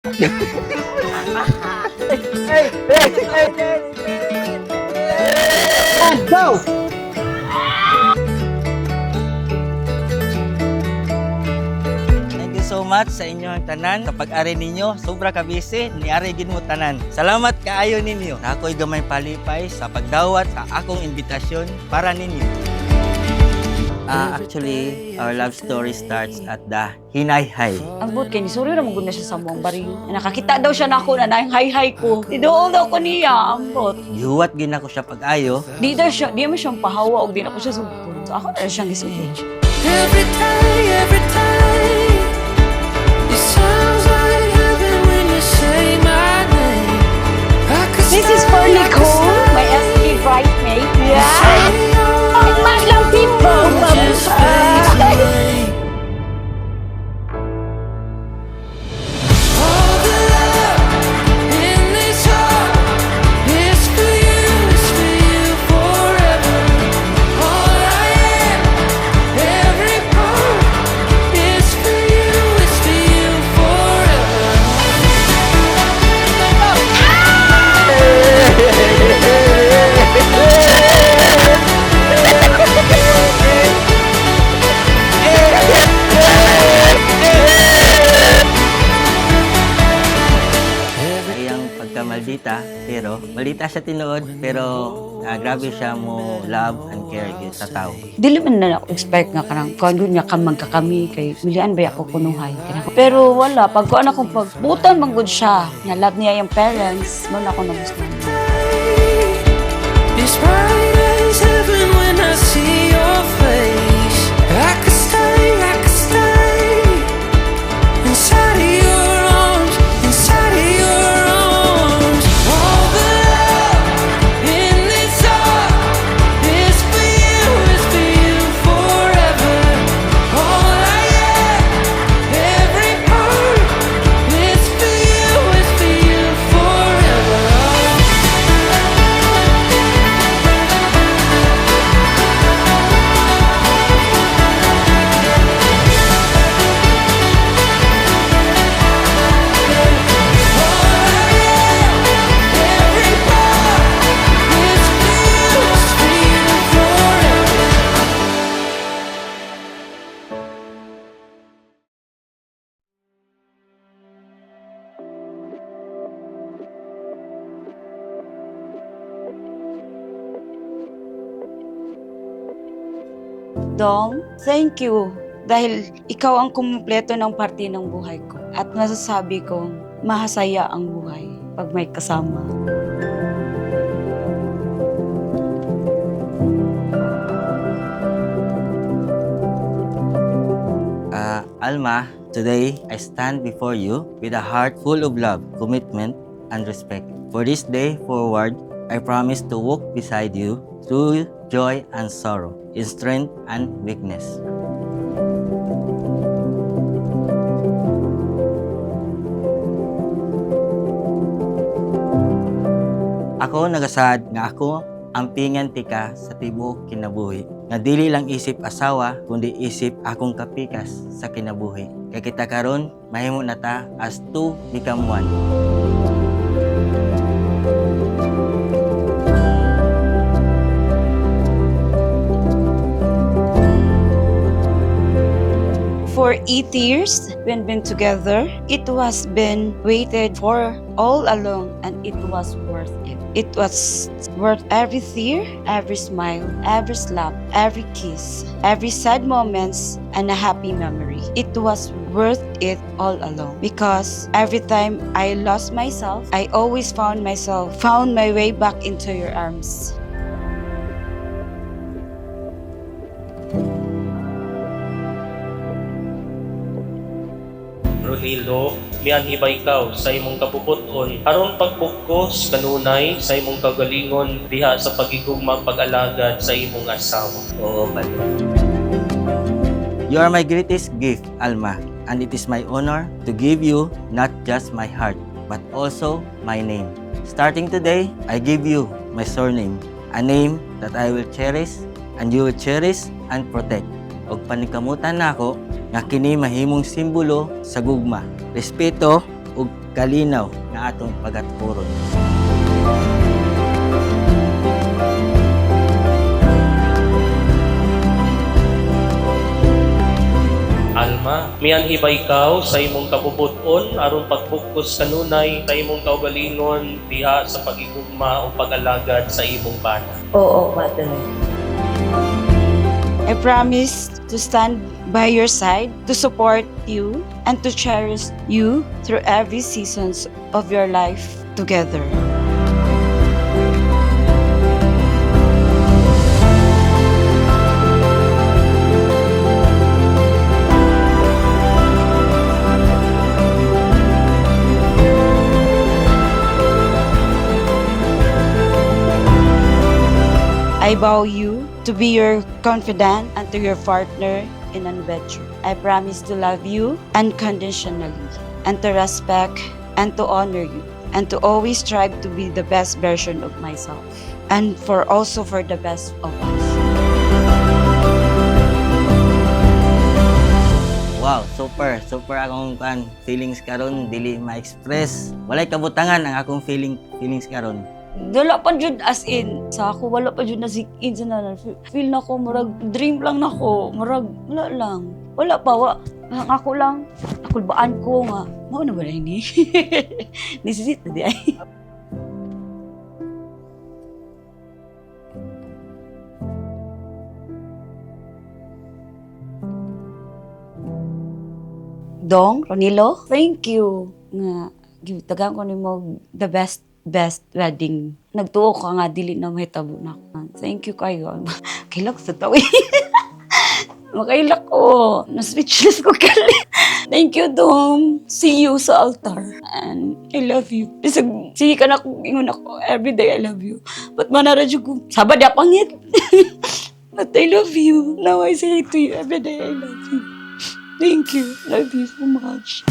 Go! Thank you so much sa inyong tanan. Sa pag-ari ninyo, sobra ka busy, niari gid mo tanan. Salamat kaayo ninyo. Na ako'y gamay palipay sa pagdawat sa akong invitasyon para ninyo. Actually, our love story starts at the hinay-hay. Ang buot kay ni sorry ra mo gud na siya sa muang baril. Nakakita daw siya nako na nang hay-hay ko. Tiduol daw ko niya ang buot. Gihuwat gid nako siya pag-ayo. Di mo siyang pahawa og di na ko siya sugton. So ako na siyang gisugod. Every day, it sounds like heaven when you say my name. I could This is for Nicole, my SK bridesmaid. Yeah! Ang madlang people, all the love in this heart is for you forever. All I am, every part is for you forever. Iyang pagkamaldita, pero maldita siya tinuod, pero grabe siya mo love and care gyud sa tao. Dili man na ako expect nga kanang kuan gyud nga magkakami kay milian ba ako kunuhay kanang. Pero wala pag kuan akong pagbutan man gud siya. Nga love niya yung parents, mo na ako nagustuhan. It's bright as heaven when I see your face. I could stay inside of your arms, inside of your arms. All the love in this heart is for you forever. All I am, every part is for you forever. Dong, thank you. Dahil ikaw ang kumumpleto ng parte ng buhay ko. At masasabi kong mahasaya ang buhay pag may kasama. Alma, today I stand before you with a heart full of love, commitment, and respect. For this day forward, I promise to walk beside you through joy and sorrow, in strength and weakness. Ako nagasad nga ako ang pingan tika sa tibuok kinabuhi. Nga dili lang isip asawa, kundi isip akong kapikas sa kinabuhi. Kay kita karon mahimo na ta as two become one. For 8 years, we've been together. It was been waited for all along and it was worth it. It was worth every tear, every smile, every slap, every kiss, every sad moments, and a happy memory. It was worth it all along because every time I lost myself, I always found my way back into your arms. Rodildo, mian iba ikaw sa imong kapuputon aron pagbugkos kanunay sa imong kagalingon diha sa pagigugma pag-alagad sa imong asawa. Oo, bali. You are my greatest gift, Alma, and it is my honor to give you not just my heart, but also my name. Starting today, I give you my surname, a name that I will cherish and you will cherish and protect. Og panikamutan nako nga kini mahimong simbolo sa gugma, respeto ug kalinaw nga atong pagaturon. Alma, miyan hibay ikaw sa imong kabubuton aron pagbukos kanunay sa imong kaugalingon diha sa pagigugma o pag-alagad sa imong bana. Oo, Mother. I promise to stand by your side, to support you, and to cherish you through every seasons of your life together. I vow you to be your confidant and to your partner in an adventure. I promise to love you unconditionally and to respect and to honor you and to always strive to be the best version of myself and for the best of us. Wow, super akong feelings karon dili ma-express. Walay kabutangan ang akong feelings karon. Wala pa jud as in sa ako, wala pa jud na in sa nanan. Feel na ko murag dream lang nako, murag wala pa ang ako lang nakulbaan ko nga mao na ba ni nisisit na di ay. Dong Ronilo, thank you nga gitagan ko nimo the best wedding. Nagtuo ka nga, dili na mahitabo na ako. Thank you kayo. Kailak sa tawi. Makailak ko. Na-speechless ko kali. Thank you, Dom. See you sa altar. And I love you. Bisag, sige ka na kung ingon ako. Everyday I love you. But manaradyo ko, sabad ya pangit. But I love you. Now I say to you, everyday I love you. Thank you. Love you so much.